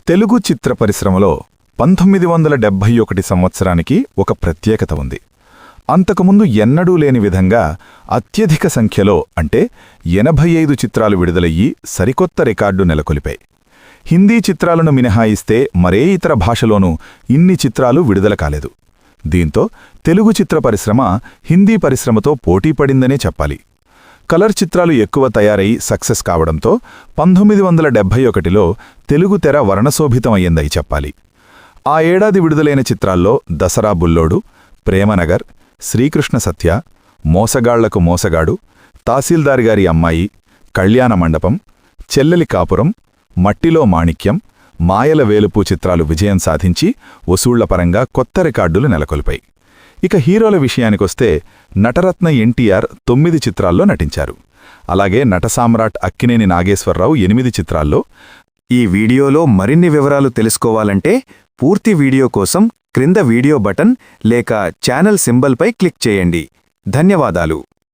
తెలుగు చిత్ర పరిశ్రమలో 1971 సంవత్సరానికి ఒక ప్రత్యేకత ఉంది. అంతకుముందు ఎన్నడూ లేని విధంగా అత్యధిక సంఖ్యలో అంటే 85 చిత్రాలు విడుదలయ్యి సరికొత్త రికార్డు నెలకొల్పాయి. హిందీ చిత్రాలను మినహాయిస్తే మరే ఇతర భాషలోనూ ఇన్ని చిత్రాలు విడుదల కాలేదు. దీంతో తెలుగు చిత్ర పరిశ్రమ హిందీ పరిశ్రమతో పోటీపడిందనే చెప్పాలి. కలర్ చిత్రాలు ఎక్కువ తయారై సక్సెస్ కావడంతో 1971లో తెలుగు తెర వర్ణశోభితమయ్యిందని చెప్పాలి. ఆ ఏడాది విడుదలైన చిత్రాల్లో దసరా బుల్లోడు, ప్రేమనగర్, శ్రీకృష్ణ సత్య, మోసగాళ్లకు మోసగాడు, తహసీల్దార్ గారి అమ్మాయి, కళ్యాణ మండపం, చెల్లెలి కాపురం, మట్టిలో మాణిక్యం, మాయల వేలుపు చిత్రాలు విజయం సాధించి వసూళ్ల కొత్త రికార్డులు నెలకొల్పాయి. ఇక హీరోల విషయానికొస్తే నటరత్న ఎన్టీఆర్ 9 చిత్రాల్లో నటించారు. అలాగే నటసామ్రాట్ అక్కినేని నాగేశ్వరరావు 8 చిత్రాల్లో. ఈ వీడియోలో మరిన్ని వివరాలు తెలుసుకోవాలంటే పూర్తి వీడియో కోసం క్రింద వీడియో బటన్ లేక ఛానల్ సింబల్పై క్లిక్ చేయండి. ధన్యవాదాలు.